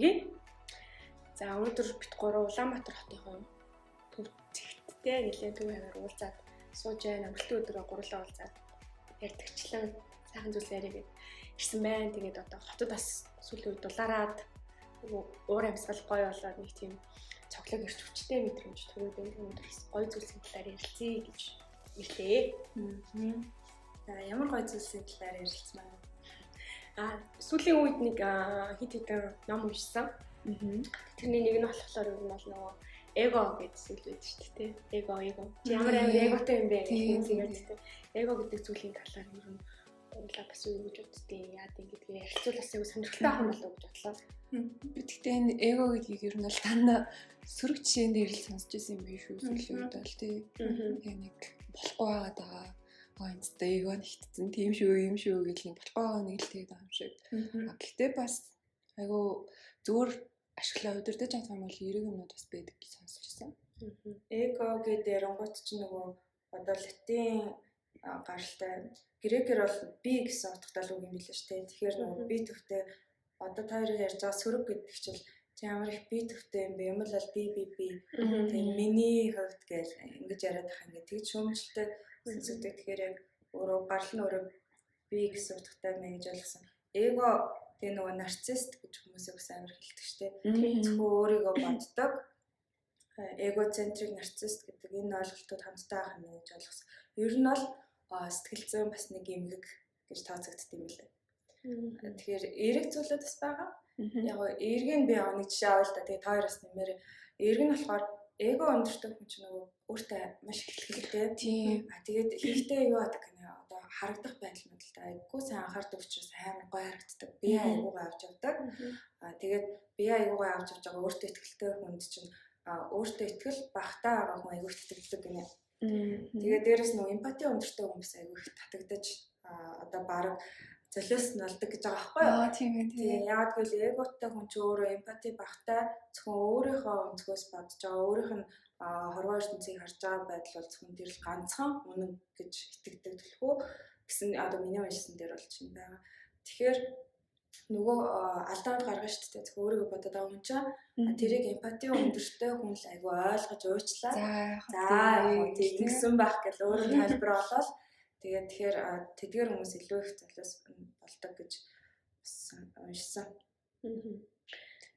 хүргэе. За өнөөдөр бит 3 Улаанбаатар хотын төв зэгттэй нэлээд төв хавар уулзаад сууж байна. Амралтын өдрөө гурлаа уулзаад ярьдагчлан сайхан зүйлс яриа гээд ирсэн байна. Тэгээд одоо хотод бас сүүлийн үед дулаараад уур амьсгал гоё болоод нэг тийм цоглог ирч хүчтэй мэдрэмж төрөөд өнөөдөр гоё зүйлсийн талаар ярилцъя гэж ирлээ. За ямар гоё зүйлсийн талаар ярилцмаа. Сүүлийн үед нэг хит хитэн ном уншсан. Тэрний нэг нь болохоор юу нь бол нөгөө эго гэдэг зүйл байдаг шүү дээ. Эго. Ямар эготой юм бэ гэх юм ярьдаг. Эго гэдэг зүйлийн талаар ер нь уулаа бас юу гэж боддیں۔ Яад ингэдгээ ярилцуулах аягүй сонирхолтой ах юм болов уу гэж бодлоо. Би тэгтээ энэ эго гэдгийг ер нь бол тань сөрөг жишээн дээр л сонсч байсан юм биш үү сүүлийн үед бол тий. Яг нэг болохгүй байгаа. Энэтэй эго нэгтсэн тийм шүү юм шүү гэх юм болохгүй нэг л тэгээд байгаа юм шиг. Гэхдээ бас айгүй зүгээр ашиглаа удирдах чадах юм бол эрэг юмнууд бас байдаг гэж сонсчихсан. Эго гэдэг ярингууд чинь нөгөө одоо латин гаралтай грекээр бол би гэсэн утгатай л үг юм билээ шүү дээ. Тэгэхээр нөгөө би төвтэй одоо та хоёрыг ярьж байгаа сөрөг гэдэг чинь ямар их би төвтэй юм бэ? Юм л би. Тэгээ миний хувьд гэж ингэж яриад байгаа юм. Тэгж шүүмжлэлтэй сонсогддог. Тэгэхээр яг өөрөө гарал нь өөрөө би гэсэн утгатай мэй гэж ойлгосон. Эго тэгээ нөгөө нарцист гэж хүмүүсийг бас амар хэлдэг шүү дээ. Зөвхөн өөрийгөө боддог. Эгоцентрик нарцист гэдэг энэ ойлголтууд хамтдаа байх юм гэж ойлгосон. Ер нь бол сэтгэл зүйн бас нэг эмгэг гэж тооцогддог юм билээ. Тэгэхээр эрэг зүйлүүд бас байгаа. Яг гоо эргийг би нэг жишээ авъя л да. Тэгээ та хоёроос нэмээр эрэг нь болохоор эго өндөртэй хүн чинь нөгөө өөртөө маш их хэрэгтэй. Тэгээд хийхдээ юу адаг гэнэ одоо харагдах байдлууд л да. Айггүй сайн анхаардаг учраас амар гоё харагддаг. Би айгуугаа авч явдаг. Тэгээд би айгуугаа авч явж байгаа өөртөө ихтэй хүнд чинь өөртөө итгэл багтаа байгаа хүн айгүй итгэдэг гэнэ. Тэгээд дээрэс нөгөө эмпати өндөртэй хүмүүс айгүй их татагдаж одоо баг золиос налдаг гэж байгаа байхгүй юу? Тийм ээ. Яг гэвэл эготой хүн ч өөрөө эмпати багтай зөвхөн өөрийнхөө өнцгөөс бодож байгаа, өөрийнх нь хорвоо ертөнцийг харж байгаа байдал бол зөвхөн тэр л ганцхан үнэн гэж итгэдэг төлхөө гэсэн одоо миний уншсан дээр бол чинь байгаа. Тэгэхээр нөгөө алдаанд гаргаж шүү дээ. Зөвхөн өөрийгөө бодоод байгаа юм чинь тэрийг эмпати өндөртэй хүн л айгүй ойлгож уучлаа. За тэгсэн байх гэж өөрөө тайлбар болол. Тэгэхээр тэдгээр хүмүүс илүү их золиос болдог гэж бас уншсан.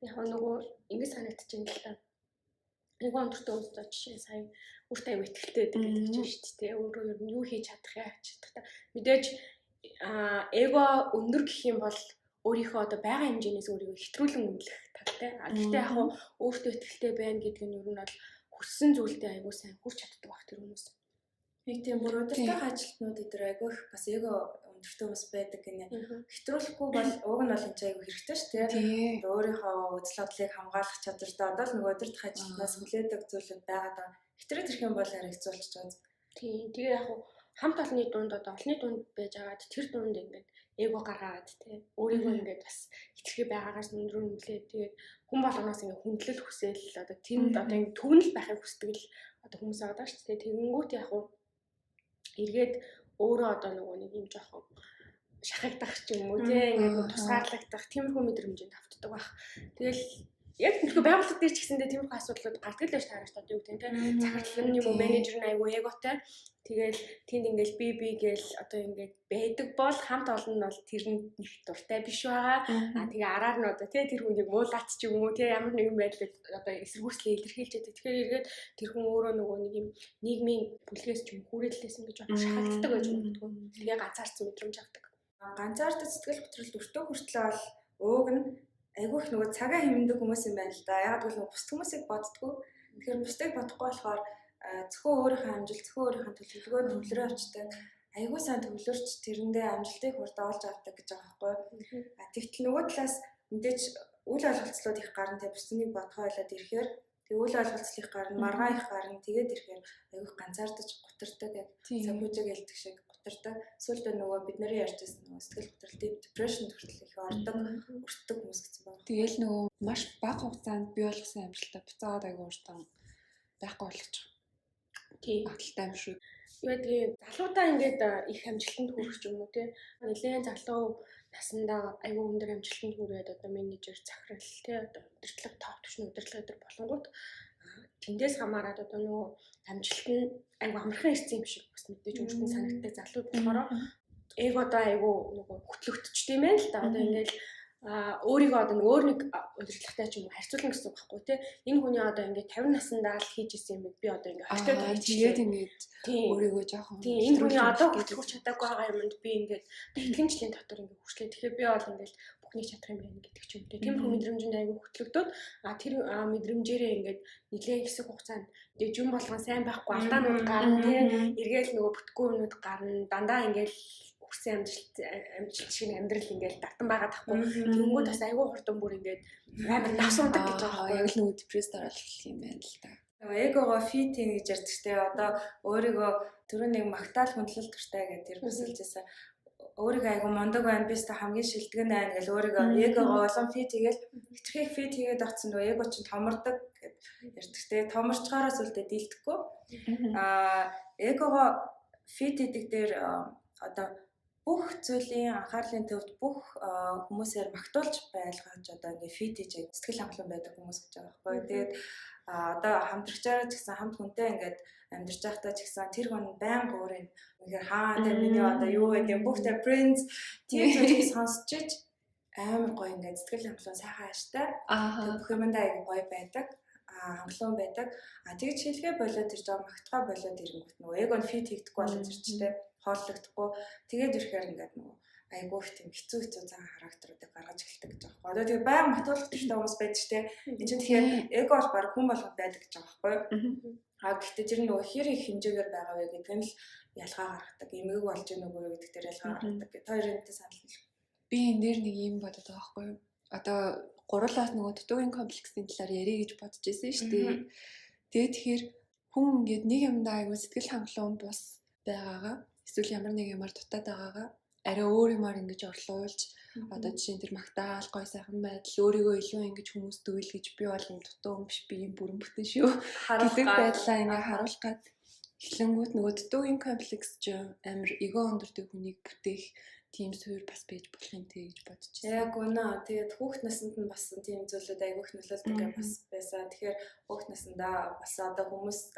Яг нөгөө ингэ санагдчихээн л та. Эго өндөртэй хүмүүс жишээ сая өөртөө аягүй ихтэй байдаг гэж байна шүү дээ. Өөрөө ер нь юу хийж чадах яа гэж чадах та. Мэдээж эго өндөр гэх юм бол өөрийнхөө одоо байгаа хэмжээнээс өөрийгөө хэтрүүлэн үнэлэх талтай. Гэхдээ яг өөртөө ихтэй байна гэдэг нь ер нь бол хүссэн зүйлдээ аягүй сайн хүрч чаддаг баг тэр хүмүүс. Нэг тийм бүр удирдах ажилтнууд дээр айгүй их бас эго өндөртэй бас байдаг гинэ. Хэтрүүлэхгүй бол уг нь бол энэ ч айгүй хэрэгтэй шүү дээ. Өөрийнхөө үзэл бодлыг хамгаалах чадвартай одоо л нөгөө удирдах ажилтнаас хүлээдэг зүйлүүд байгаад байгаа. Хэтрээд ирэх юм бол харигцуулчих жоо. Тийм. Тэгээ яг хамт олонны дунд одоо олонний дунд байж байгаад тэр дунд ингээд эго гаргаад тий. Өөрийгөө ингээд бас хитрхи байгаагаас өндрөө нүлээ. Тэгээд хүн болгоноос ингээд хүндлэл хүсэл одоо тэнд одоо ингээд төвнөл байхыг хүсдэг л одоо хүмүүс байгаа шүү дээ. Тэгэнгүүт яг эргээд өөрөө одоо нөгөө нэг юм жоохон шахагдах ч юм уу тий ингээд тусгаарлагдах тиймэрхүү мэдрэмжэнд автдаг байх. Тэгэл яг тиймэрхүү байгууллага дээр ч гэсэндээ тиймэрхүү асуудлууд гардаг л байж таарч одоо юу гэдэг тий захирлын юм уу менежер нь айгүй эготой. Тэгэл тэнд ингээд би гээл одоо ингээд байдаг бол хамт олон нь бол тэр нь их дуртай биш байгаа. Тэгээ араар нь одоо тий тэр хүнийг муулаач ч юм уу тий ямар нэгэн байдлаар одоо эсэргүүцлээ илэрхийлж яадаг. Тэгэхээр эргээд тэр хүн өөрөө нөгөө нэг юм нийгмийн бүлгээс ч юм хүрээлэлсэн гэж бодож шахагддаг байж магадгүй. Тэгээ ганцаарцсан мэдрэмж авдаг. Ганцаардаа сэтгэл хөдлөлт өртөө хүртлээ бол ууг нь айгүй их нөгөө цагаа хэмндэг хүмүүс юм байна л да. Яг бол бус хүмүүсийг боддгоо. Тэгэхээр бусдыг бодохгүй болохоор зөвхөн өөрийнхөө амжилт, зөвхөн өөрийнхөө төлөвлөгөөд төвлөрөө авчдаг. Айгүй сайн төвлөрч тэрэндээ амжилтыг хурдан олж авдаг гэж байгаа байхгүй. Тэгтэл нөгөө талаас мэдээж үйл ойлголцлууд их гарна те бусдыг бодгоо ойлоод ирэхээр тэг үйл ойлголцлыг гарна, маргаа их гарна. Тэгээд ирэхээр айгүй ганцаардаж гутардаг яг сабужиг ялдаг шиг гутардаг. Сүүлдээ нөгөө бидний ярьжсэн нөгөө сэтгэл хөдлөлт depression хүртэл их ордог, өртдөг хүмүүс гэсэн байна. Тэгээл нөгөө маш бага хугацаанд бий болгосон амжилтаа буцаагаад айгүй уртан байхгүй болгож байгаа. Тийм баталтай юм шүү. Тэгээд залуудаа ингээд их амжилтанд хүрэх юм уу те. Нэлээд залуу насандаа айгүй өндөр амжилтанд хүрээд одоо менежер захирал тий одоо удирдлага топ түвшний удирдлага дээр болонгууд тэндээс хамаарат одоо нөгөө амжилт нь айгүй амархан ирсэн юм шиг бас мэдээж өөртөө санагддаг залууд болохоор эго одоо айгүй нөгөө хөтлөгдчих тийм ээ л да одоо ингээл өөрийгөө одоо өөр нэг удирдлагатай ч юм уу харьцуулна гэсэн үг байхгүй тий энэ хүний одоо ингээд 50 наснда л хийж исэн юм би одоо ингээд 20-д тэгээд ингээд өөрийгөө жоохон тий энэ хүний одоо хүрч чадаагүй байгаа юмд би ингээд хэдхэн жилийн дотор ингээд хүрчлээ тэгэхээр би бол ингээд бүхний чадах юм байна гэдэг ч юм тий тийм мэдрэмжинд айгүй хөтлөгдөд тэр мэдрэмжээрээ ингээд нэлээд хэсэг хугацаанд тэгээд юм болгон сайн байхгүй алдаанууд гарна тий эргээл нөгөө бүтггүй юмнууд гарна дандаа ингээд хүссэн амжилт шиг амьдрал ингээд давтан байгаа тахгүй. Тэнгүүд бас айгүй хурдан бүр ингээд амар давсуудаг гэж байгаа байхгүй. Яг л нөгөө депресд оролцох юм байна л да. Эгого фитинг гэж ярьдаг те одоо өөрийгөө түрүү нэг магтаал хүндлэл туртай гэдэг тэр бүсэлжсэн. Өөрийгөө айгүй мундаг байна би өстө хамгийн шилдэг нь байна гэж өөрийгөө эгого олон фит хийгээл хитрхийг фит хийгээд очсон нөгөө эго чинь томордог гэж ярьдаг те. Томорчгоороос үлдээ дийлдэхгүй. Эгого фит хийдэг дээр одоо бүх зүйлийн анхаарлын төвд бүх хүмүүсээр магтуулж байлгаж одоо ингээ фит хийж сэтгэл хангалуун байдаг хүмүүс гэж байгаа байхгүй. Тэгээд одоо хамтрагчаараа ч гэсэн хамт хүнтэй ингээд амьдарч байхдаа ч гэсэн тэр хүн байнга өөрийн үнэхээр тэр миний одоо юу гэдэг бүх тэр принц тийм зүйлийг сонсч иж амар гоё ингээд сэтгэл хангалуун сайхан ааштай. Тэгээд бүх юмдаа айгүй гоё байдаг. Хангалуун байдаг. Тэгж хэлгээ болоод тэр жоо магтгаа болоод ирэнгүүт нөгөө эгон фит хийгдэхгүй болоод ирчтэй хооллогдохгүй тэгээд ирэхээр ингээд нөгөө айгүй их тийм хэцүү цагаан характеруудыг гаргаж эхэлдэг гэж байгаа. Одоо тэгээ баян матуулах төртэй хүмүүс байдаг ч тийм. Энд чинь тэгэхээр эго бол баг хүн болгоод байдаг гэж байгаа байхгүй. Гэхдээ тэр нөгөө хэр их хэмжээгээр байгаа вэ гэдэг нь л ялгаа гаргадаг. Эмгэг болж ийн үгүй гэдэг дээр ялгаа гаргадаг. Тэр хоёрынтэй санал нь би энэ дээр нэг юм бодод байгаа байхгүй. Одоо гурлаас нөгөө дутуугийн комплексийн талаар ярих гэж бодож байсан шүү дээ. Тэгээд тэгэхээр хүн ингээд нэг юмдаа айгүй сэтгэл хангалуун бус байгаагаа эсвэл ямар нэг юмар дутаад байгаагаа арай өөр юмар ингэж орлуулж одоо жишээ нь тэр магтаал гой сайхан байдал өөрийгөө илүү ингэж хүмүүст өгүүлгэж би бол юм дутуу юм биш би юм бүрэн бүтэн шүү гэдэг байдлаа ингээ харуулах гад эхлэнгүүт нөгөө дутуугийн комплекс ч амар эго өндөртэй хүнийг бүтээх тийм суурь бас байж болох юм те гэж бодож байна. Яг үнэ. Тэгээд хүүхд наснд нь бас тийм зүйлүүд айгүйх нөлөөлдөг юм бас байсан. Тэгэхээр хүүхд насндаа бас одоо хүмүүст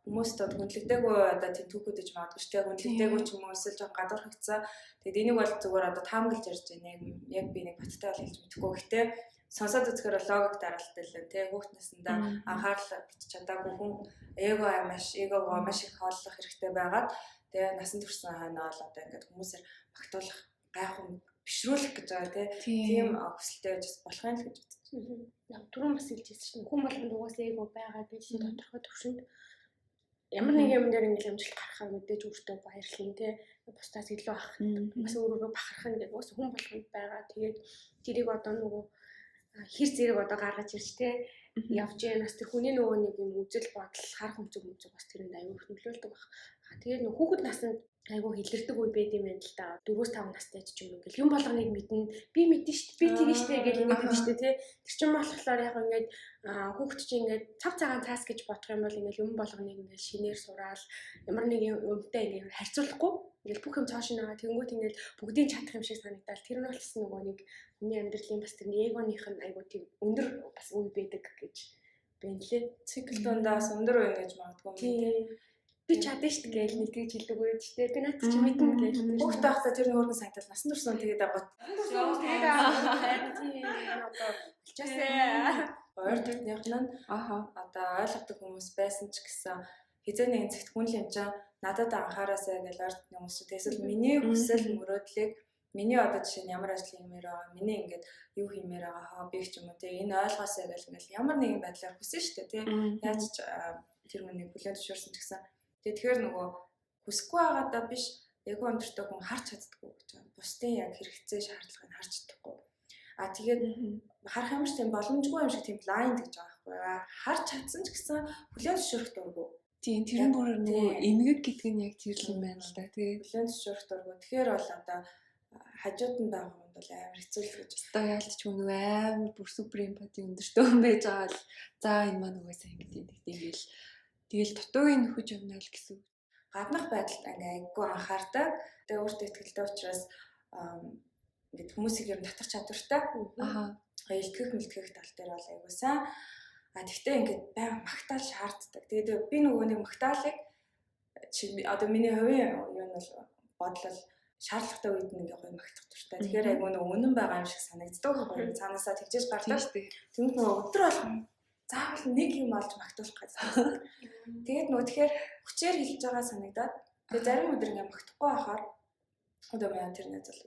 хүндлэгдээгүй одоо тийм түүхүүд гэж магадгүй шүү дээ. Хүндлэгдээгүй ч юм уу эсвэл жоо гадуурхагдсан. Тэгээд энийг бол зүгээр одоо таамаглаж ярьж байна. Яг би нэг баттай бол хэлж мэдэхгүй. Гэхдээ сонсоод үзэхээр логик дараалтай л те хүүхд наснда анхаарал битж чадаагүй хүн эгоо маш их хооллох хэрэгтэй байгаад тэгээ насан туршсан хойно бол одоо ингээд хүмүүсээр багтуулах гайхам бишрүүлэх гэж байгаа тийм өсөлттэй байж болох юм л гэж бодчих. Яг түрүүн бас хэлжсэн чинь хүн болгонд угаасаа эго байгаа гэж тодорхой төвшөнд ямар нэг юм дээр ингээд амжилт гаргахаа мэдээж өөртөө баярлах те бусдаас илүү ах бас өөрөөрөө бахархна гэдэг бас хүн болгонд байгаа. Тэгээд тэрийг одоо нөгөө хэр зэрэг одоо гаргаж ирж те явж яа нас тэр хүний нөгөө нэг юм үзэл бодол харах өмцөг бас тэрэнд аюул нөлөөлдөг баг. Тэгээд нөгөө хүүхэд насанд айгуу хилэрдэг үе байд юм байна л да. 4-5 настай ч юм уу ингээл юм болгоныг мэднэ. Би мэдэн штт. Би тэгэн штэ гэж ингээд хэлж штэ тий. Тэр чинь болохоор яг ингээд хүүхэд чинь ингээд цав цагаан цаас гэж бодох юм бол ингээл юм болгоныг ингээд шинээр сураал ямар нэг юмтай ингээд харьцуулахгүй ингээл бүх юм цааш нэгаа тэнгуут ингээд бүгдийг чадах юм шиг санагдал. Тэр нь болсон нөгөө нэг хүний амьдралын бас тэр эгоных нь айгуу тийм өндөр бас үе байдаг гэж байна лээ. Цикл дундаас өндөр үе гэж магадгүй юм. Би чадна шүү дээ гэж нэг тэгж хэлдэг үед ч тийм би наад чи мэднэ гэж. Хүүхд байхдаа тэр нөргөн сайтал насан турш тэгээд агат. Тэгээд тийм одоо болчихсоо. Ойр дотных нь одоо ойлгодог хүмүүс байсан ч гэсэн хизээ нэгэн цагт хүн л юм чаа надад анхаараасаа гэж ойр дотны хүмүүс ч тэгсэл миний хүсэл мөрөөдлийг миний одоо жишээ нь ямар ажил хиймээр байгаа миний ингээд юу хиймээр байгаа хобби ч юм уу тийм энэ ойлгоосаа гэж ингээл ямар нэгэн байдлаар хүсэн шүү дээ тийм яаж тэр хүнийг бүлээн зөвшөөрсөн ч гэсэн тэгэхээр нөгөө хүсэхгүй байгаадаа биш эго өндөртэй хүн харж чаддаггүй гэж байна. Бусдын яг хэрэгцээ шаардлагыг харж чадахгүй. Тэгээд харах юм шиг тийм боломжгүй юм шиг тийм blind гэж байгаа байхгүй. Харж чадсан ч гэсэн бүлээн зөвшөөрөх дурггүй. Тийм тэр нь бүр нөгөө эмгэг гэдэг нь яг тэр л юм байна л да. Тэгээд бүлээн зөвшөөрөх дурггүй. Тэгэхээр бол одоо хажууд нь байгаа юм бол амар хэцүү л гэж. Одоо яалч ч нөгөө амар бүр супер эмпати өндөртэй хүн байж байгаа л за энэ маань угаасаа ингээл тэгэл дутуугийн нөхөж явна л гэсэн. Гаднах байдалд айгүй анхаардаг. Тэгээ өөртөө ихтэй учраас ингээд хүмүүсийг ер нь татах чадвартай. Илтгэх мэлтгэх тал дээр бол айгуу сайн. Тэгтээ ингээд байнга магтаал шаарддаг. Тэгээд би нөгөө нэг магтаалыг одоо миний хувийн юу нь бол бодлол шаардлагатай үед нь ингээ гоё магтах туфтаа. Тэгэхээр айгуу нөгөө үнэн байгаа юм шиг санагддаг байхгүй. Цаанаасаа тэгжээж гардаг. Тэгмэд нөгөө өдөр болгон заавал нэг юм олж магтуулах гэсэн. Тэгээд нөгөө тэгэхээр хүчээр хэлж байгаа санагдаад тэгээд зарим өдөр ингээ магтахгүй байхаар одоо маань тэр нэзэл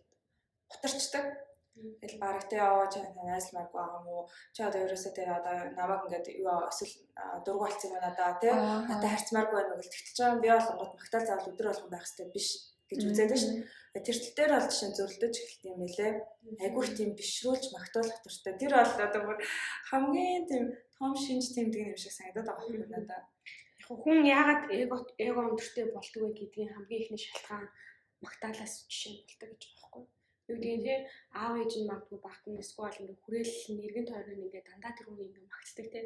хутарчдаг. Тэгэл бараг тэ яваа чи найзлмааргүй байгаа юм уу? Чи одоо ерөөсөө тэ одоо намайг ингээд юу эсвэл дургу болцсон юм надаа тэ надад харьцмааргүй байна уу гэж тэгтэж байгаа юм. Би болгоод магтаал заавал өдөр болгон байх хэрэгтэй биш гэж үзээд шүү дээ. Тэр тал дээр бол жишээ зөрлөж эхэлт юм байлээ. Айгүйх тийм бишрүүлж магтуулах туфтаа. Тэр бол одоо бүр хамгийн тийм том шинж тэмдэг юм шиг санагдаад байгаа юм надад. Хүн яагаад эго өндөртэй болдог вэ гэдгийн хамгийн ихний шалтгаан магтаалаас жишээ болдог гэж байна байхгүй. Юу гэдэг нь аав ээж нь магадгүй багтан эсвэл ингээ хүрээлэл нэргэн тойрон ингээ дандаа тэр хүн ингээ магтдаг те.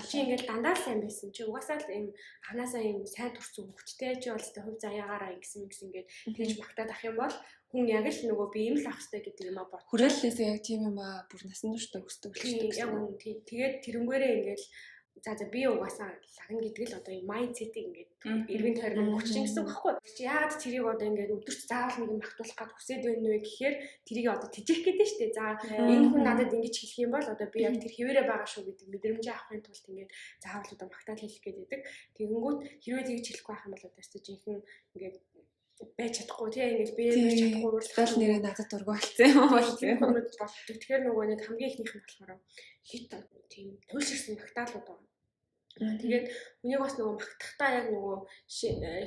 Чи ингээ дандаа сайн байсан чи угаасаа л юм ханаасаа юм сайн төрсөн хөвчтэй чи бол зөв хувь заяагаараа гэсэн ингээ тэгж магтаад ах юм бол хүн яг л нөгөө би юм л ах хэрэгтэй гэдэг юм а бод. Хүрээллээс яг тийм юм а бүр насан туршдаа өсдөг л шүү дээ. Яг үн тийм. Тэгээд тэрнгээрээ ингээл за би угаасаа лагна гэдэг л одоо юм майндсетийг ингээд эргэн тойрон хүчин гэсэн үг байхгүй. Чи яагаад тэрийг одоо ингээд өдөрт заавал нэг юм магтуулах гэж хүсэж байна вэ гэхээр тэрийг одоо тижих гэдэг нь шүү дээ. За энэ хүн надад ингэж хэлэх юм бол одоо би яг тэр хэвээрээ байгаа шүү гэдэг мэдрэмжээ авахын тулд ингээд заавал одоо магтаал хэлэх гэдэг. Тэгэнгүүт хэрвээ тэгж хэлэхгүй байх юм бол одоо өстой жинхэнэ ингээд байж чадахгүй тийм ингээд би байж чадахгүй урлал нэрээ надад дургу болцсон юм бол тийм болдог. Тэгэхээр нөгөө нэг хамгийн ихнийх нь болохоор хит тийм туйлширсан магтаалууд байна. Тэгээд үнийг бас нөгөө магтахтаа яг нөгөө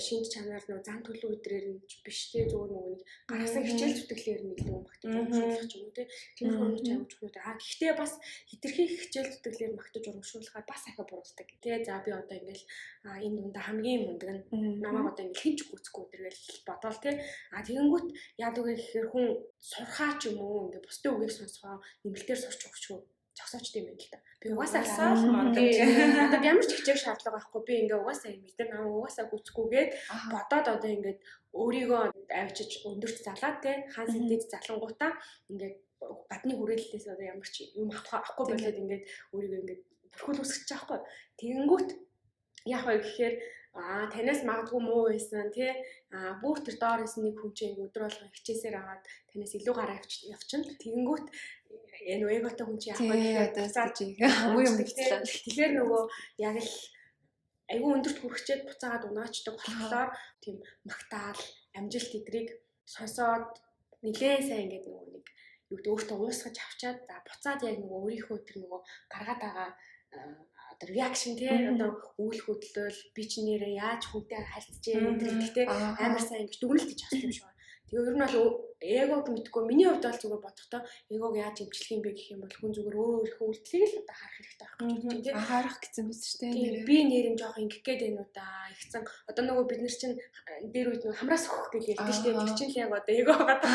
шинж чанар нөгөө зан төлөв өдрээр нь биш те зөвөр нөгөө нэг гаргасан хичээл зүтгэлээр нь илүү магтаж урамшуулах ч юм уу те тийм хүмүүс аяг чухал. Гэхдээ бас хитрхи хичээл зүтгэлээр магтаж урамшуулахаар бас ахиа бурууддаг. Тэгээ за би одоо ингээл энэ дундаа хамгийн мундаг нь намайг одоо ингээл хинч гүцэхгүй өдргээл бодоол те тэгэнгүүт яад үгүй гэхээр хүн сурхаа ч юм уу ингээ бусдын үгийг сонсгоо нэмэлтээр сурч өгчгүй зогсоочд юм байна л да. Би угаасаа асаал мундаг. Одоо ямар ч хичээл шаардлага байхгүй. Би ингээ угаасаа юм бид нар угаасаа гүцгүүгээд бодоод одоо ингээд өөрийгөө авчиж өндөрт залаад те хаан сэтэд залангуудаа ингээд гадны хүрээллээс одоо ямар ч юм авахгүй болоод ингээд өөрийгөө ингээд бүрхүүл үсгэж байгаа байхгүй. Тэгэнгүүт яах вэ гэхээр танаас магадгүй муу байсан тий бүр тэр доор исэн нэг хүн чинь өдөр болгон хичээсээр аваад танаас илүү гараа явчихна. Тэгэнгүүт энэ эготой хүн чинь яах вэ гэхээр хамгийн юм хэлсэн. Тэгэхээр нөгөө яг л айгүй өндөрт хүрчээд буцаагаад унаачдаг болохоор тийм магтаал амжилт эдрийг сонсоод нилээ сайн ингээд нөгөө нэг юу гэдэг өөртөө уусгаж авчаад за буцаад яг нөгөө өөрийнхөө тэр нөгөө гаргаад байгаа одоо реакшн тий одоо үйл хөдлөл би ч нэрээ яаж хүнтэй харьцаж яах гэдэг амар сайн ингэж дүгнэлт хийж авах юм шиг байна. Тэгээ ер нь бол эгог мэдгүй миний хувьд бол зүгээр бодохдоо эгог яаж имжлэх юм бэ гэх юм бол хүн зүгээр өөрийнхөө үйлдэлийг л одоо харах хэрэгтэй байх гэж байна тий. Харах гэсэн мэт шүү дээ. Би нэрэн жоох ингэх гээд байна уу да. Ихсэн одоо нөгөө бид нар чинь дээр үед нөгөө хамраас өгөх гэж ярьдаг шүү дээ. Тэр чинь л яг одоо эгог гадаг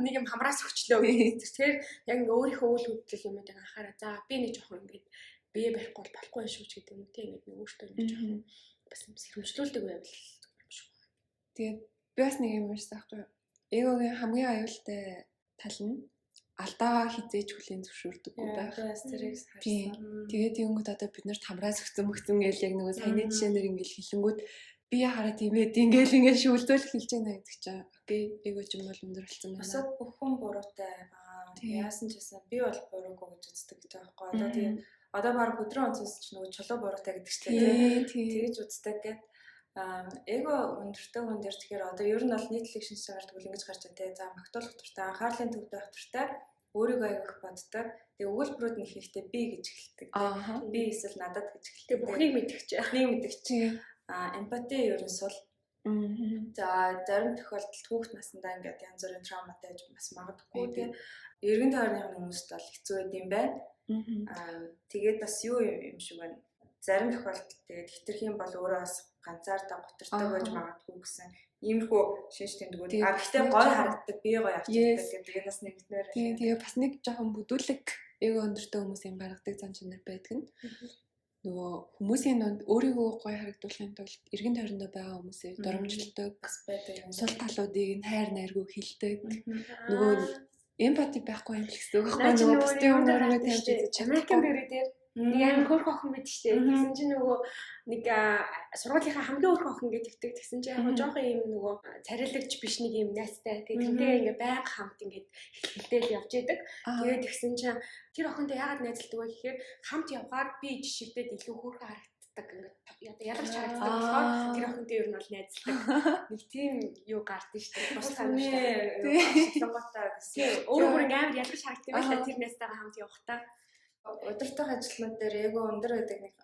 нэг юм хамраас өгчлөө гэж. Тэгэхээр яг ингээ өөрийнхөө үйл хөдлөл юмыг анхаараа за би нэг жоох ингээд бие барихгүй болохгүй шүү ч гэдэг юм тий ингээд нэг өөртөө нэг жоох бас сэрэмжлүүлдэг байвал юм шиг байна. Тэгээд би бас нэг юм ярьсан байхгүй юу? Эгогийн хамгийн аюултай тал нь алдаагаа хизээж хүлээн зөвшөөрдөггүй байх. Тэгээд тэгэнгүүт одоо бид нарт хамраас өгцөн гээл яг нөгөө саяны жишээнээр ингээл хэлэнгүүт би хараад тийм ээ ингээл шүүлдэл хэлж яана гэдэг чинь окей эго ч юм бол өндөр болсон байна. Босоод бүх хүн буруутай байгаа. Яасан ч гэсэн би бол буруугүй гэж үздэг гэж байгаа байхгүй. Одоо тийм одоо баг өдрөө онцос ч нөгөө чулуу буруутай гэдэг чинь тэгэж үздэг гэдэг. Эго өндөртэй хүн дээр тэгэхээр одоо ер нь бол нийтлэг шинж чанар тэгвэл ингэж гарч байгаа те. За магтуулах туртай, анхаарлын төвд байх туртай, өөрийгөө аягах боддог. Тэгээ өгүүлбэрүүд нь ихтэй би гэж эхэлдэг. Би эсвэл надад гэж эхэлдэг. Бүхнийг мэдгч. Эмпати ер нь сул. За зарим тохиолдолд хүүхэд наснда ингээд янз бүрийн травматай гэж бас магадгүй те. Эргэн тойрны хүмүүст бол хэцүү байд юм байна. Тэгээд бас юу юм шиг байна. Зарим тохиолдолд тэгээд хитрхийн бол өөрөө бас ганцаардаа готартай байж магадгүй гэсэн иймэрхүү шинж тэмдгүүд. Гэхдээ гой харагддаг, бие гой авчирдаг гэдэг нас нэгдмээр. Тэгээ бас нэг жоохон бүдүүлэг эго өндөртэй хүмүүсийн гаргадаг зан чанар байдаг нь. Нөгөө хүмүүсийн донд өөрийгөө гой харагдуулахын тулд эргэн тойрондоо байгаа хүмүүсээ доромжилдог, бас байдаг. Сул талуудыг нь хайр найргүй хилдэг. Нөгөө эмпати байхгүй юм л гэсэн үг Наа чи байхгүй нөгөө бусдын юм дээр өөрийгөө гардаг тавьж штэ. үзэж Америкэн чадахгүй. дөрөв дээр нэг амар хөөрхөн охин байд штэ. Тэгсэн чинь нөгөө нэг сургуулийнхаа хамгийн хөөрхөн охин гэж тэгдэг. Тэгсэн чинь яг жоохон юм нөгөө царайлагч биш нэг юм найстай. Тэрнтэйгээ ингээ байнга хамт ингээд хэлтэл явж идэг. Тэгээд тэгсэн чинь тэр охинтой яагаад найзалдаг вэ гэхээр хамт явгаар би жишигдээд илүү хөөрхөн харагддаг. Ингээд ядарч харагддаг болохоор тэр охинтой ер нь бол найзалдаг. Нэг тийм юу гардаг штэ. Бас таны ашиглагатай гэсэн. Өөр бүр ингээ амар ядарч харагддаг юм байна тэр найзтайгаа хамт явахдаа. Удирдах ажилтнууд дээр эго өндөр байдаг нэг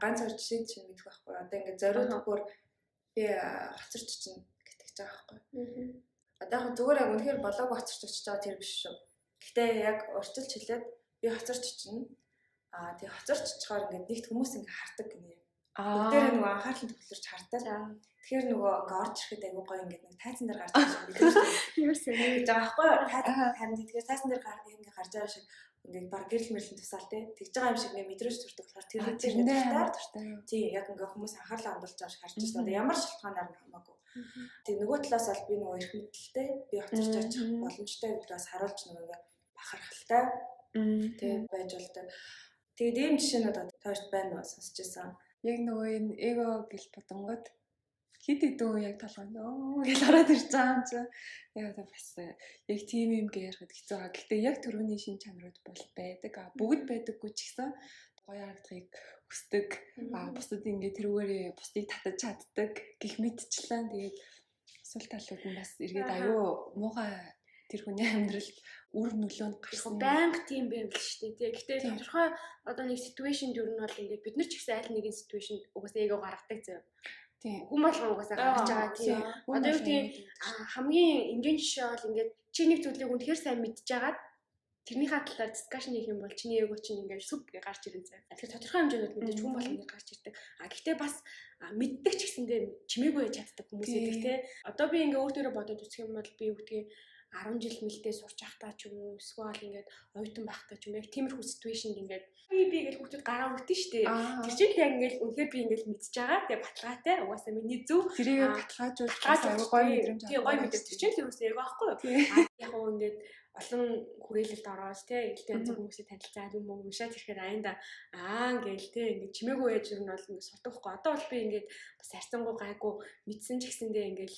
ганц хоёр жишээ чинь мэдэх байхгүй. Одоо ингээд зориулгүйгээр би хоцорч чинь гэж байгаа байхгүй. Одоо яг зүгээр яг үнэхээр болоогүй хоцорч очиж байгаа тэр биш шүү. Гэхдээ яг урьдчилж хэлээд би хоцорч чинь тий хоцорч чичгаар ингээд нэгт хүмүүс ингээд хардаг гинэ. Бүгдээрээ нөгөө анхаарал төвлөрч хардаг. Тэгэхээр нөгөө ингээ орж ирэхэд айгүй гоё ингээд нэг тайзан дээр гарч байгаа юм биш үү? Юусэн гэж байгаа байхгүй. Харин тэгэхээр тайзан дээр ингээ гарч байгаа шиг ингээд баг гэрэл мэрлийн тусаал те тэгж байгаа юм шиг ингээ мэдрэж төрдөг болохоор тэр дуртай. Тий яг ингээ хүмүүс анхаарлаа хандуулж байгаа шиг харж байна. Одоо ямар шалтгаанаар нь хамаагүй. Тэг нөгөө талаас бол би нөгөө эрх мэдэлтэй би хоцорч очих боломжтой гэдгээс харуулж нөгөө ингээ бахархалтай тий байж болдог. Тэгээд ийм жишээнүүд одоо таарч байна уу сонсч байсан. Яг нөгөө энэ эго гэл бодонгод хит хэдэн яг толгойноо гэж хараад ирж байгаа юм чинь яг одоо бас яг тийм юм гэж ярихад хэцүү байгаа. Гэхдээ яг түрүүний шин чанарууд бол байдаг. Бүгд байдаггүй ч гэсэн гоё харагдахыг хүсдэг. Бусдад ингээд тэрүүгээрээ бусдыг татаж чаддаг гэх мэтчлэн тэгээд сул талууд нь бас эргээд аюу муухай тэр хүний амьдралд үр нөлөөнд гарсан. Банк тийм байв л шүү дээ. Гэхдээ тодорхой одоо нэг ситуашнд юу нь бол ингээд бид нар ч гэсэн аль нэгэн ситуашнд угаасаа эго гаргадаг зав. Тийм. Хүн болгон угаасаа гаргаж байгаа тийм. Одоо юу гэдэг хамгийн энгийн жишээ бол ингээд чи нэг зүйлийг үнэхээр сайн мэдчихэгаад тэрнийхээ талаар дискшн хийх юм бол чиний эго чинь ингээд сүп гэж гарч ирэн зав. Тэгэхээр тодорхой хэмжээнд мэдээж хүн болгон ингээд гарч ирдэг. Гэхдээ бас мэддэг ч гэсэндээ чимээгүй чаддаг хүмүүс байдаг тийм. Одоо би ингээд өөр төрөө бодоод үзэх юм бол би юу гэдгийг 10 жил мэлдээ сурч ахтаа ч юм уу эсвэл ингээд оюутан байхдаа ч юм яг тиймэрхүү ситуашнд ингээд би гэж хүүхдүүд гараа өртөн штэ. Тэр чинь яг ингээд үнэхээр би ингээд мэдчихэж байгаа. Тэгээ баталгаатай угаасаа миний зөв тэрийг баталгаажуулж аюу гоё мэдрэмж авах. Тийм гоё мэдрэмж тэр чинь л юусэн яг байхгүй юу? Яг уу ингээд олон хүрээлэлд ороод те илтэй янз хүмүүсийг танилцаад юм уу уншаад ирэхээр аянда ингээл те ингээд чимээгүй байж юу нь бол ингээд сурдагхгүй. Одоо бол би ингээд бас харьцангуй гайгүй мэдсэн ч гэсэндээ ингээд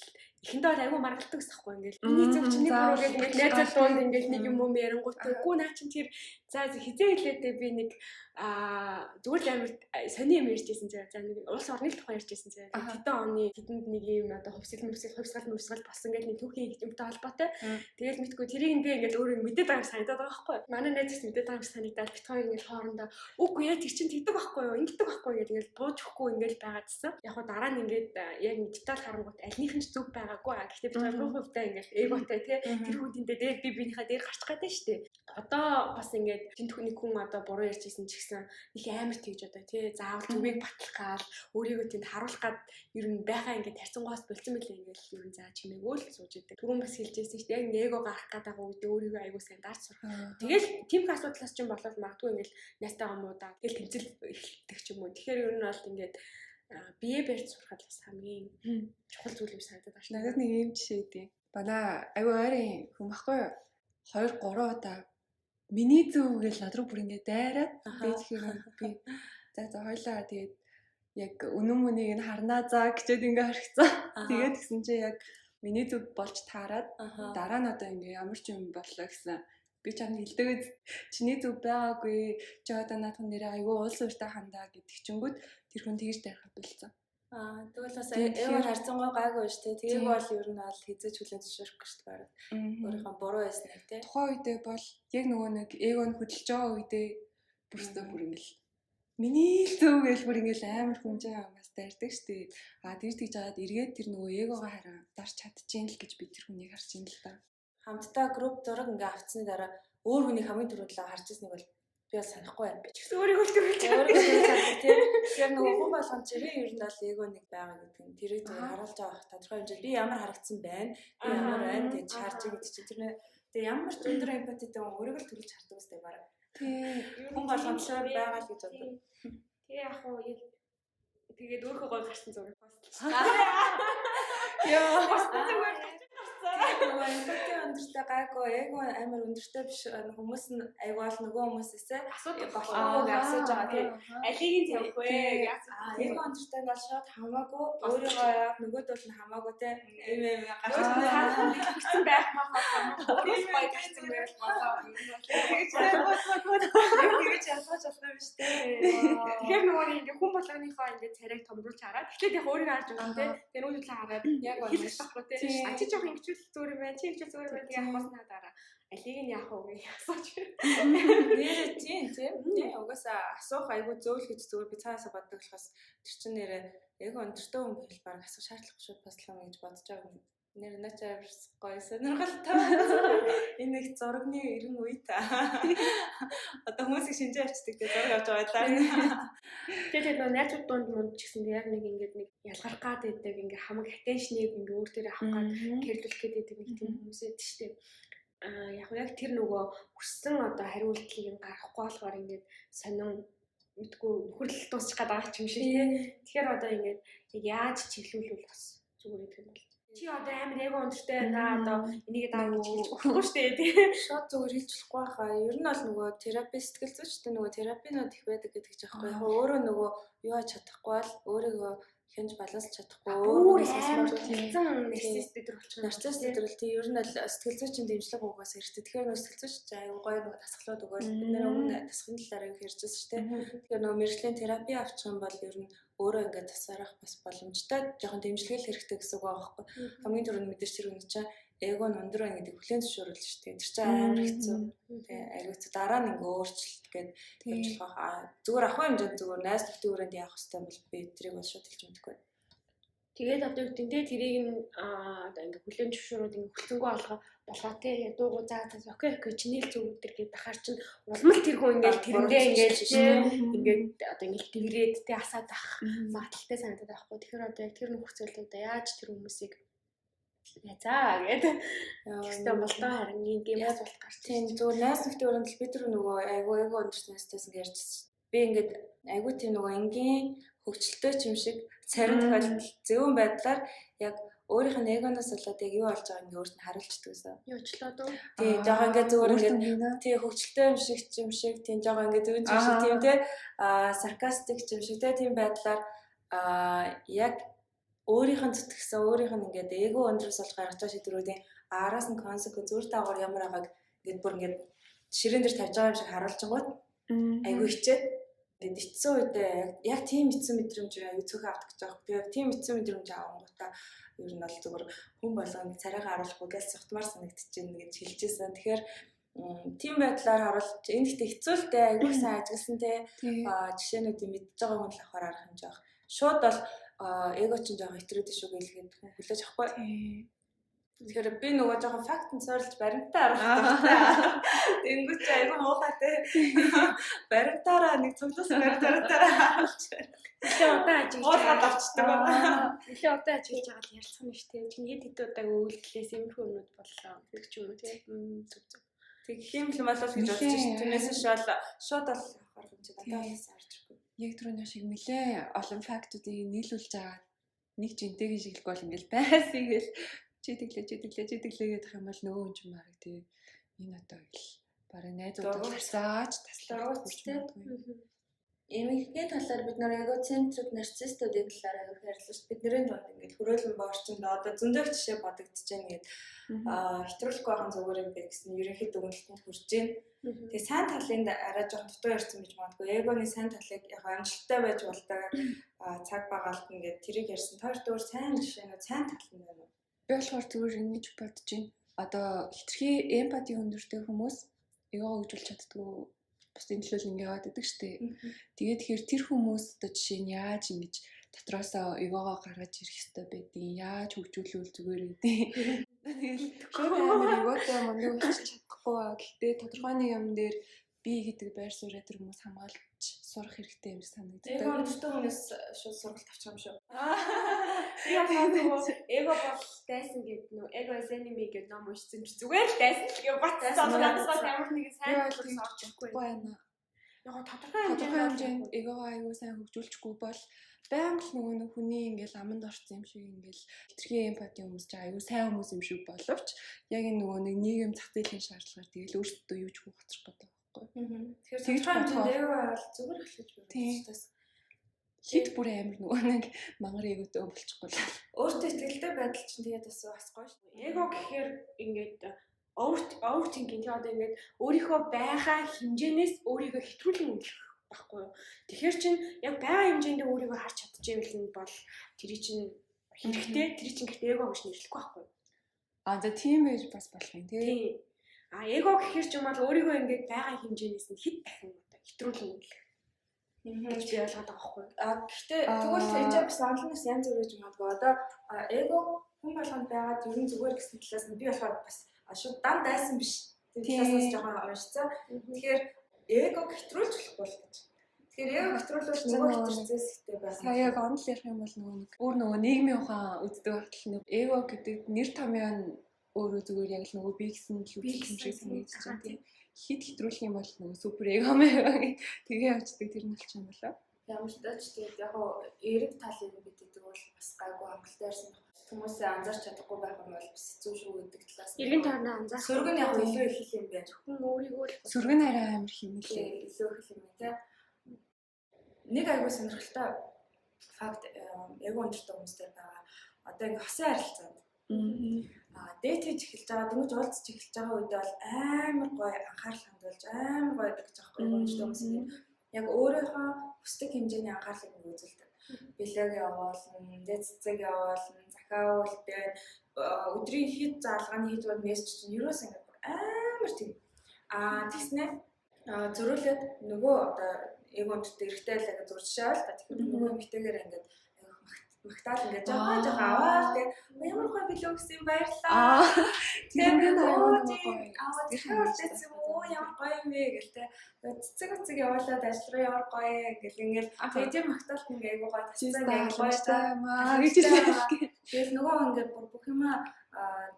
эхэндээ бол аюу маргалдаг гэсэн байхгүй ингээд миний зөв чиний бүргээд ингээд найзад дунд ингээд нэг юм юм ярингуут үгүй наа чин тэр за хизээ хэлээдээ би нэг зүгээр л амар сони юм ярьжсэн зэрэг за нэг улс орны тухай ярьжсэн зэрэг хэдэн оны хэдэнд нэг юм одоо хувьсгал болсон гэдэг нэг түүхийн юмтай холбоотой. Тэгэл мэдгүй тэрийг би ингээд өөрөө мэдээд байгаа юм санагдаад байгаа байхгүй. Манай найзаас мэдээд байгаа юм санагдаад бит хоёр ингээд хоорондоо үгүй яа тэр чинь тэгдэг байхгүй юу ингэдэг байхгүй юу гэдэг ингээд бууж өгөхгүй ингээд байгаадсан. Яг хоо дараа нь ингээд яг деталь харангуут альнийх нь ч зүг байгаагүй. Гэхдээ бид хоёр хувьдаа ингээд эготой тий тэр хүнтэндээ дээр би биенийхээ дээр гарч гадаа штэ. Одоо бас ингээд тэн түүний хүн одоо буруу ярьжсэн ч гэсэн их амар тэгж одоо тий заавал зүгийг батлах гал өөрийгөө тэнд харуулах гад ер нь байхаа ингээд тарцангуйс болцсон мэлээ ингээд ер нь заа чимээгөө л сууж идэг. Түрүүн бас хэлжсэн шүү дээ. Яг эго гарах гэдэг үед өөрийгөө аягүй сайн дарж сурах. Тэгэл тийм асуудлаас ч юм болоод магадгүй ингээд найстайгаа муудаа. Тэгэл тэмцэл эхэлдэг ч юм уу. Тэгэхээр ер нь бол ингээд бие барьж сурахад бас хамгийн чухал зүйл юм санагдаад байна. Надад нэг юм жишээ дээ. Бана аюу ойрын хүн баггүй 2 3 удаа миний зөв гэж над руу бүр ингээд дайраад тэгэхээр би за хоёлаа тэгээд яг үнэн мөнийг нь харнаа заа гэчээд ингээд орхицсан. Тэгээд гисэн чи яг миний зөв болж таарад дараа нь одоо ингээд ямар ч юм боллоо гэсэн би чамд хэлдэг чиний зөв байгаагүй чи одоо наадхан нэрээ аюу уул ууртай хандаа гэдэг чингүүд тэр хүн тэгж дайрахад болцсон. Тэгвэл бас эвэр харьцангуй гайгүй шүү дээ. Тэрийг бол ер нь бол хизээч хүлэн зөвшөөрөхгүй шүү дээ. Өөрийнхөө буруу байсныг тий. Тухайн үедээ бол яг нөгөө нэг эгон хөдөлж байгаа үедээ бүрстөө бүр ингээл миний л зөв гэж бүр ингээл амар хүнжээ амаас дайрдаг шүү дээ. Тэгж жаад эргээд тэр нөгөө эгоогоо хараа дарч чадчихээн л гэж би тэр хүнийг харж ин л да. Хамтдаа групп зураг ингээ авцсны дараа өөр хүний хамгийн түрүү талаа харж ирснийг бол би бол санахгүй байна. Би ч гэсэн өөрийгөө төлөвлөж байгаа тийм. Тэгэхээр нөгөө хүн болгон чирээ ер нь бол эго нэг байгаа гэдэг нь тэрийг зүгээр харуулж байгаа тодорхой хэмжээнд би ямар харагдсан байна. Би ямар байна гэж харж байгаа чинь тэр тэгээ ямар ч өндөр эмпатитэй хүн өөрийгөө л төлөвлөж хардаг үстэй бараг. Тийм. Хүн болгон төлөөр байгаа л гэж боддог. Тэгээ яг хоо тэгээд өөрөө гой гарсан зураг пост. Яа. Зүгээр гарсан. нөгөө эмпати өндөртэй гайгүй эго амар өндөртэй биш хүмүүс нь айгүй бол нөгөө хүмүүсээсээ асуудаг болохгүй асууж байгаа тийм. Алийг нь тавих вэ? Эго өндөртэй нь бол шууд хамаагүй өөрийгөө яагаад нөгөөд бол хамаагүй тийм. Гарсан байх маа хамаагүй гоё гэсэн байл болоо. Тэгэж ялгаж болох юм шүү дээ. Тэгэхээр нөгөө ингээ хүн болгоныхоо ингээ царайг томруулж хараад тэгэхээр яг өөрийгөө харж байгаа тийм. Тэр нүүдэлээ хараад яг ойлгохгүй тийм. А чи жоох ингэчүүл зүгээр юм байна. Чи ингэчүүл зүгээр байна. Тэгээ ахмаснаа дараа алийг нь яах вэ гэж асууж. Нэрээ тийм. Угаасаа асуух айгүй зөөл гэж зүгээр би цаасаа боддог болохоос тэр чинь нэрээ яг өндөртөө хүн байл баг асуух шаардлагагүй шүү бодлоо гэж бодож байгаа юм. Нэр начаар гоё сонирхолтой. Энэ нэг зургийн 90 үе та. Одоо хүмүүсийг шинжээ авчдаг те зураг авч байдлаа. Тэгээд нөгөө найзууд дунд мунд ч гэсэн яг нэг ингээд нэг ялгарх гад байдаг ингээ хамаг attention-ыг ингээ өөр төрөө авах гад кэрлүүлэх гэдэг нэг тийм хүмүүсэд штеп. Яг тэр нөгөө хүссэн одоо хариултыг гаргахгүй болохоор ингээд сонин мэдгүй нөхөрлөлт дуусчих гээд байгаа юм шиг тийм. Тэгэхээр одоо ингээд яг яаж чиглүүлвэл бас зүгээр гэдэг юм бол. Чи одоо амар эго өндөртэй байна одоо энийг даа гэж хэлж өгөхгүй шүү дээ тийм. Шууд зүгээр хэлчихгүй хаа. Ер нь бол нөгөө терапи сэтгэл зүйчтэй нөгөө терапинууд их байдаг гэдэг ч аахгүй. Яг өөрөө нөгөө юу ач чадахгүй бол өөрийгөө хянж балансч чадахгүй өөр амар нарцист өдр болчих. Нарцист өдрөл тийм ер нь бол сэтгэл зүйчийн дэмжлэг угаас хэрэгтэй. Тэгэхээр нөгөө сэтгэл зүйч аюу гоё нөгөө тасгалууд өгөөл бид нэр өмнө тасхын талаар аяг ярьжсэн шүү дээ. Тэгэхээр нөгөө мэржлийн терапи авчих юм бол ер нь өөрөө ингээд тасаарах бас боломжтой жоохон дэмжлэгэл хэрэгтэй гэсэн үг байгаа байхгүй. Хамгийн түрүүнд мэдээж тэр үний чинь эго нь өндөр байна гэдэг хүлээн зөвшөөрөл шүү дээ. Тэр чинь амар хэцүү. Тэгээ аюу хэцүү дараа нь ингээ өөрчлөлт гээд явж байгаа. Зүгээр ах хэмжээнд зүгээр найз нөхдийн хүрээнд явах хэрэгтэй бол би тэрийг бол шууд хэлж мэдэхгүй. Тэгээд одоо юу гэдэг нь тэрийг нь одоо ингээ хүлээн зөвшөөрөөд ингээ хүлцэнгөө болгоо те дуугу заа окей чиний л зөв өдр гэдэг дахаар чинь улмал тэр хүн ингээ тэрэндээ ингээ одоо ингээ тэрээд те асаад ах магадaltaй санагдаад байхгүй. Тэгэхээр одоо яг тэр нөхцөлд одоо яаж тэр хүмүүсийг яцаа гэдэг систем болдоо харин ийм асуулт гарч тийм зөв найз нөхдийн өрөөнд л бид нөгөө айгүй өндөрснөөс ингээ ярьж би ингээд айгүй тийм нөгөө энгийн хөгжилтэй юм шиг царин тохиолдолд зөвөн байдлаар яг өөрийнх нь эгоноос болоод яг юу болж байгааг ингээ өөрт нь харуулчихдаг гэсэн. Юучлаа дөө. Тий, жоохон ингээ зүгээр ингээ тий хөгжилтэй юм шиг тийм жоохон ингээ зөвөн юм шиг тийм те саркастик юм шиг те тийм байдлаар яг өөрийнх нь зүтгэсэн өөрийнх нь ингээд эго өндрөөс болж гаргаж байгаа шийдвэрүүдийн араас нь консеквенс зүйр дагавар ямар байгааг ингээд бүр ингээд ширээн дээр тавьж байгаа юм шиг харуулж байгууд айгүй хичээд ингээд ичсэн үедээ яг тийм ичсэн мэдрэмж аюу цөөхөн авдаг гэж байгаа. Тэгээд тийм ичсэн мэдрэмж авангуудаа ер нь бол зүгээр хүн болгоно царайгаа харуулахгүй гэж сухтмаар санагдчихээн гэж хэлжсэн. Тэгэхээр тийм байдлаар харуулж энэ ихтэй хэцүү л дээ айгүй сайн ажигласан те жишээнүүдийг мэдж байгаа хүн л авахаар арга хэмжээ авах. Шууд бол эго ч жоохон хэтрээд шүү гэлгээд хүн хүлээж авахгүй. Тэгэхээр би нөгөө жоохон фактын сорилж баримтаа аруулах. Тэнгүүч айгүй муухайтэй. Баримтаараа нэг цуглуулсан баримтаараа харуулж. Тэгээ удаа ажиглаж авчдаг байна. Тэгээ удаа ажиглаж байгаа л ярилцсан нь шүү дээ. Чиний хэд хэд удаа үйлдэлээс иймэрхүү юмуд боллоо. Тэг ч юм уу тийм зүг. Тэг хэм л мал бол гэж бодож шүү. Түүнээс шууд бол авах хэмжээ дандаа бас харж ирэхгүй. Яг түрүүний шиг нэлээ олон фактуудыг нийлүүлж байгаа нэг жинтэйг шиглэх бол ингээл байсыг л чидэглээ гэдэг юм бол нөгөө хүн ч мараг тий энэ одоо ил барыг найзууд тасаач таслаач тий эмэгтэй талаар бид нэр эгоцентрик нарциссуудын талаар аяг ярьлаа шүү. Бидний дунд ингээд хөрөөлөн боорчинд одоо зөндөө жишээ бодогдож байна гэдэг. Хэтрүүлэхгүй байгаа зүгээр юм бэ гэсэн ерөнхийд дүгнэлтэнд хүрч байна. Тэгээ сайн талын арай жоох дутуу ярьсан гэж магадгүй. Эгоны сайн талыг яг амжилттай байж болдог цаг багаалт ингээд тэрийг ярьсан. Тэр дөр сайн жишээнүүд сайн тал нь байна уу? Би болохоор зүгээр ингэж бодож байна. Одоо хитрхи эмпати өндөртэй хүмүүс эго хөгжүүлж чаддгүй бас эмчлэл ингэ яваад идэг штэ. Тэгээд тэгэхээр тэр хүмүүс одоо жишээ нь яаж ингэж дотроосоо эгогоо гаргаж ирэх ёстой байдгийг яаж хөгжүүлвэл зүгээр гэдэг. Тэгэл шууд эготой мундаг болчих чадахгүй. Гэхдээ тодорхой нэг юм дээр би гэдэг байр сууриа тэр хүмүүс хамгаалж сурах хэрэгтэй юм санагддаг. Эго өндөртэй хүнээс шууд сургалт авчих юм шүү. Эго бол дайсан гэдэг нөө эго enemy гэдэг ном уншсан чи зүгээр л дайсан гэж батсан надад ямар нэг сайн ойлгож авчихгүй байна. Яг тодорхой хэмжээнд эго аягүй сайн хөгжүүлчихгүй бол байнга л нөгөө нэг хүний ингээл аманд орсон юм шиг ингээл хитрхи эмпати хүмүүс ч аюу сайн хүмүүс юм шиг боловч яг энэ нөгөө нэг нийгэм зах зээлийн шаардлагаар тэгэл өөрсдөө юу ч гоцрох гэдэг байхгүй. Тэгэхээр тодорхой хэмжээнд эго бол зүгээр эхлэж байна. Хит бүр амар нөгөө нэг мангар эготэй болчихгүй л. Өөртөө ихтэй байдал чинь тэгээд бас гоё шүү. Эго гэхээр ингээд overthinking тийм одоо ингээд өөрийнхөө байгаа хэмжээнээс өөрийгөө хэтрүүлэн өнгөлөх байхгүй юу. Тэгэхээр чин яг байгаа хэмжээндээ өөрийгөө харж чадчихвэл нь бол тэр чинь хэрэгтэй. Тэр чинь гэхдээ эго гэж нэрлэхгүй байхгүй юу. За тийм байж бас болох юм тий. Эго гэхээр ч юм бол өөрийгөө ингээд байгаа хэмжээнээс нь хэд дахин одоо хэтрүүлэн өнгөлөх. Гэж би ойлгоод байгаа байхгүй юу. Гэхдээ тэгвэл энэ бас онлоноос янз бүр гэж магадгүй. Одоо эго хүн болгонд байгаад ер нь зүгээр гэсэн талаас нь би болохоор бас шууд дан дайсан биш. Тэглээс жоохон уншицаа. Тэгэхээр эго хэтрүүлж болохгүй л гэж. Тэгэхээр эго хэтрүүлвэл нөгөө хэтэрцээс ихтэй байна. Сая яг онл ярих юм бол нөгөө нийгмийн ухаан үздэг батал нэг эго гэдэг нэр томьёо нь өөрөө зүгээр яг л нөгөө би гэсэн л үзэх юм шиг санагдаж байна тийм. Хит хэтрүүлэх юм бол нөгөө супер эго маяг тэгээ явцдаг тэр нь болчих юм болоо. Ямар ч тач тэгээд яг эрэг талыг мэддэг бол бас гайгүй хангалттай ирсэн байна. Хүмүүсээ анзаарч чадахгүй байх юм бол бас хэцүү шүү гэдэг талаас нь. Эргэн тойрноо анзаарах. Сөрөг нь яг илүү их юм байна. Хүн өөрийгөө сөрөг нь арай амар хэмнэлээ. Илүү их юм байна. Нэг айгүй сонирхолтой факт эго өндөртэй хүмүүстэй байгаа. Одоо ингэ хосын харилцаанд. Дээд хийж эхэлж байгаа, дөнгөж уулзч эхэлж байгаа үед бол амар гоё анхаарал хандуулж амар гоё гэдэг ч аахгүй эго өндөртэй хүмүүс ингэ яг өөрийнхөө хүсдэг хэмжээний анхаарлыг үзүүлдэг. Билег явуулна, дэццэг явуулна, захиавал тэгээд өдрийн хэд заалгааны хэд бол мессеж чинь ерөөс ингэ амар тийм. Тэгснэ зөрүүлээд нөгөө одоо эго өндөртэй эргэтэй л ингэ зуршаа л та тэгэхээр нөгөө эмэгтэйгээр ингэ магтаал ингээд жоохон аваад тэгээд ямар гоё билүү гэсэн баярлаа. Тэгээд нөгөө тийм ямар гоё юм бэ гэлтэй. Цэцэг явуулаад ажил руу ямар гоё ингээл тэгээд тийм магтаалт ингээ айгуу гоё тасцсан ингээ гоё таа гэж хэлээ. Тэгээд нөгөө ингээ бүх юм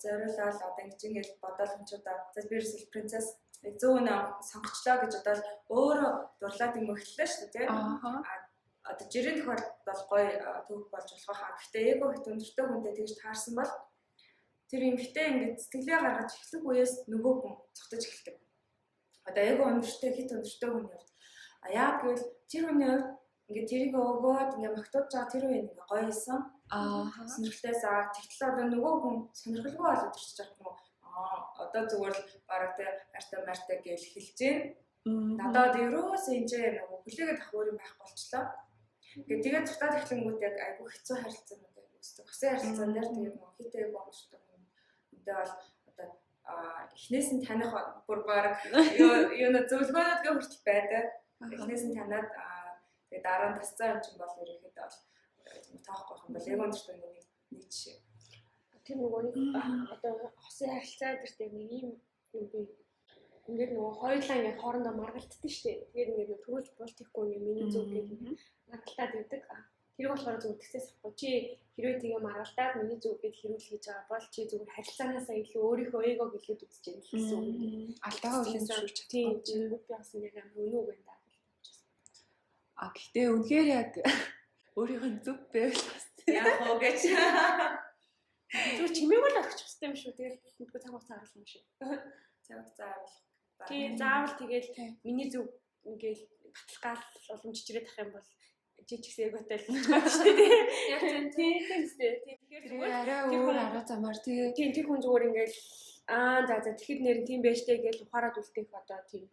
зориулаад одоо ингээл бодоол хэмчүүдээ за би ерөөсөл принцесс зүүн сонгочлоо гэж бодоод өөрөө дурлаад юм эхэллээ шүү дээ тийм. Одоо жирийн тохиолдолд бол гоё төвх болж болох хаа. Гэхдээ эго хэд өндөртэй хүнтэй тэгж таарсан бол тэр эмэгтэй ингээд сэтгэлээ гаргаж эхлэх үеэс нөгөө хүн цогтож эхэлдэг. Одоо эго өндөртэй хэд өндөртэй хүн явд. Яг гэвэл тэр хүний хувьд ингээд тэрийг өгөөд ингээд магтуулж байгаа тэр үеийн ингээд гоё исэн. Сонирхолтойс тэгтэл одоо нөгөө хүн сонирхолгүй болоод ирчих чадах юм уу? Одоо зүгээр л бараг тэ арта марта гэж хэлж гин. Надад ерөөсөө энэ нөгөө хүлээгээд авах өөр юм байх болчлоо. Тэгээд цутаад эхлэнгүүт яг айгүй хэцүү харилцаанууд үүсдэг. Хосын харилцаан дээр тэгээд нөгөө хитэй боомжтой юм. Үнтэй бол одоо эхнээс нь таних бүр баг юуна зөвлөгөөнөдгөө хүртэл байдаг. Эхнээс нь танаад тэгээд дараа нь тасцаа юм чинь бол ерөөхдөө бол тоохгүй юм бол яг өндөртэй нэг жишээ. Тэр нөгөө нэг одоо хосын харилцаа дээр тийм нэг юм би ингээд нөгөө хоёулаа ингээд хоорондоо маргалддаг шүү дээ. Тэгээд ингээд төрүүлж болчихгүй ингээд миний зүг гэдэг маргалтаад байдаг. Тэр болохоор зүгээр тэгсээс ахгүй чи хэрвээ тэгээ маргалтаад миний зүг гэд хэрүүл хийж байгаа бол чи зүгээр харилцаанаасаа илүү өөрийнхөө эгог илүүд үзэж байгаа гэсэн үг. Алдаага үлэн зөвшөөрч тийм би бас нэг юм өнөө байна даа. Гэхдээ үнэхээр яг өөрийнхөө зүг байвал бас яг уу гэж. Зүгээр чимээг л авчих хэрэгтэй юм шүү. Тэгэл мэдгүй цаг хугацаа гаргах юм шиг. Цаг хугацаа гаргах. Тийм заавал тэгэл миний зүг ингээл батлах гал уламж чирээд ах юм бол жижигс эготой л байна шүү дээ. Яг тийм үстэй. Тэгэхээр зүгээр арай өөр арга замаар тийм тэр хүн зүгээр ингээл за тэгэхэд нэр тийм байж тээ гэж ухаарад үлдээх одоо тийм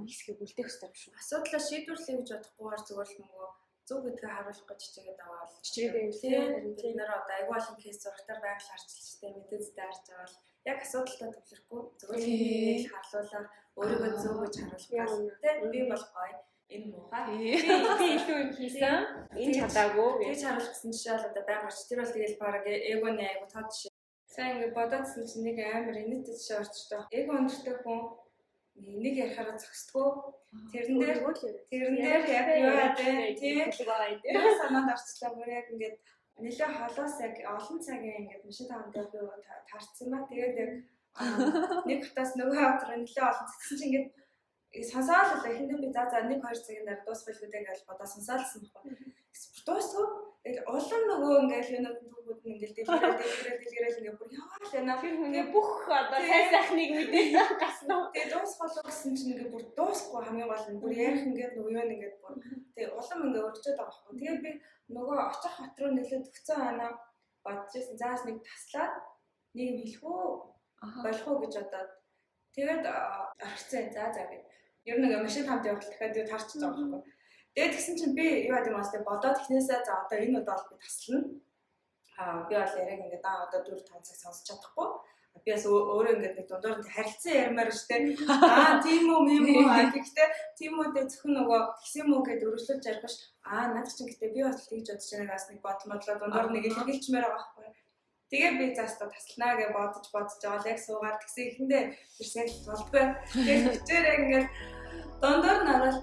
хэсгийг үлдээх хэрэгтэй юм шүү. Асуудлаа шийдвэрлэе гэж бодохгүйгээр зүгээр л нөгөө зүг гэдгээ харуулах гэж чигээд аваад чичрээд юм тийм бид нэр одоо айгүй олон кейс зургатаар байнг харцлжтэй мэдээдтэй харж аваад яг асуудалтай төвлөрөхгүй зүгээр л харлуулаад өөрийгөө зөв гэж харуулах тийм би бол гоё энэ муухай би илүү юм хийсэн энэ чадаагүй гэж харуулах гэсэн жишээ бол одоо байгаач тэр бол тэгэл баг эгоны айгүй тод жишээ сайн ингэ бодоодсэн чинь нэг амар инээдтэй жишээ орчтой эго өндөртэй хүн нэг ярихаараа зогсдгоо тэрэн дээр яг юу яадаг тийм санаанд орчлоо бүр яг ингээд нэлээ холоос яг олон цагийн ингээд машин таамдаа би таарсан ба тэгээд яг нэг хатаас нөгөө хавтраа нэлээ олон цэцсэн чинь ингээд сонсоол л эхэндээ би за 1-2 цагийн дараа дуусгал гэдэг ингээд бодоо сонсоолсон байхгүй дуусгүй. Тэгээд улам нөгөө ингээл юу нэг бүгд ингээл дэлгэрэл ингээ бүр яваал яна. Тэгээ бүх одоо сайн сайхныг мэдээд гасна. Тэгээд дуусгал гэсэн чинь ингээ бүр дуусахгүй хамгийн гол нь бүр ярих ингээд нөгөө юу нэгээд бүр тэгээд улам ингээ өрчөөд байгаа байхгүй. Тэгээд би нөгөө очих хот руу нэлээд төгцөн анаа бодож ирсэн. Заас нэг таслаад нэг хэлэх үү болох уу гэж бодоод тэгээд орчихсан. За гэд. Ер нь нэг машин хамт явах дахиад тарчиж байгаа байхгүй. Тэгээд тэгсэн чинь би юу гэдэг юм бэ? Бодоод эхнээсээ за одоо энэ удаа би таслана. Би бол яг ингээд одоо 4-5 цаг сонсож чадахгүй. Би бас өөрөө ингээд нэг дундуур харилцан ярмаар штэ. Тийм үү юм уу? Гэхдээ тийм үедээ зөвхөн нөгөө тэгсэн мүү гэдээ өргөжлөж ярих ш. Надад чинь гэтээ би бас тэгж бодож байгааг бас нэг бодлоо дундуур нэг илэрхийлчмээр байгаа байхгүй. Тэгээ би заастаа таслана гэж бодож байгаа л яг суугаад тэгсэн ихэндээ ирсээ болдгоо. Тэгээд битээр ингээд дундуур нараад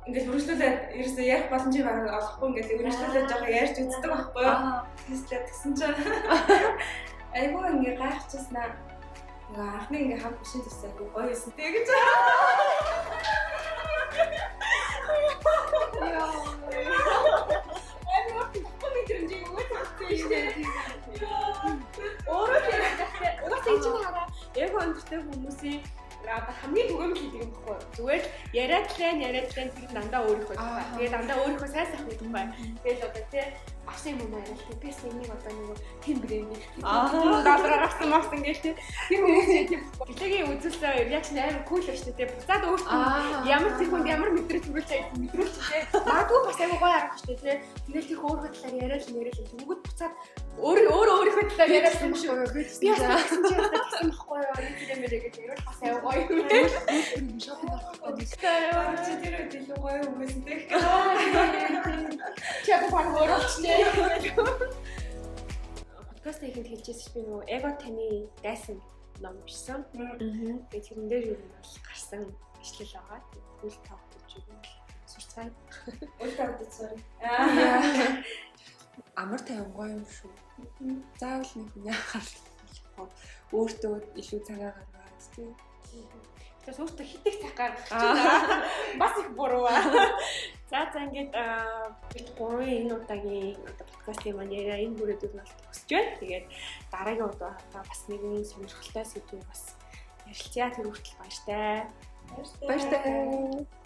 ингээд өргөжлүүлээд ерөөсөө ярих боломжийг олохгүй ингээд өргөжлүүлээд жоохон ярьж үздэг байхгүй юу? Тэгсэн чинь айгүй ингээд гайхчихснаа. Нөгөө анхны ингээд хамт бишин төсөө гоё байсан. Тэгэж Өөрөө тэгээд угаасаа энэ чинь хараа эго өндөртэй хүмүүсийн одоо хамгийн түгээмэл хийдэг юм баггүй. Зүгээр яриад лэн тэр дандаа өөрийнхөө тухай. Тэгээд дандаа өөрийнхөө сайн сайхны тухай. Тэгэл одоо тий авсан юм аа яриад би бас энийг одоо нэг тийм брэндийг дадраар авсан мас ингээл тий. Тэр хүмүүсийн тийм гэлэгийн үзүүлсэн реакшн амар кул шүү дээ. Буцаад өөртөө ямар секунд ямар мэдрэж хүрүүлж байгаа мэдрүүлж тий. Магадгүй бас айгүй гоё арга шүү дээ тий. Тэгэл тэр өөрийнхөө талаар яриад тэгвэл буцаад өөрийнхөө талаар яриад юм шүү. Би бас гэсэн чинь гэсэн байхгүй юу? Энэ мэрэг гэж ярил бас айгүй гоё юм. шопинг авахгүй дискаа чи тэр илүү гоё хүмүүс нэг. Чи яг баг өөрчлөө. Подкаст хийхэд хэлжсэн би нөгөө эго таны дайсан ном бичсэн. Тэгээд тэрэн дээр юу нь бол гарсан бичлэл байгаа. Үл тавтаж юм сурцгаая. Үл тавтаж sorry. Амар тайван гоё юм шүү. Заавал нэг хүн яхаа өөртөө илүү цагаа гаргаад тийм. Тэгэхээр өөртөө хитэх цаг гаргах бас их буруу. За ингээд бид 3 энэ удаагийн подкастын маань яриа энэ бүрээдүүд нь төгсөж байна. Тэгээд дараагийн удаа бас нэгэн сонирхолтой сэдвээр бас ярилцъя. Тэр хүртэл баяртай. Баяртай.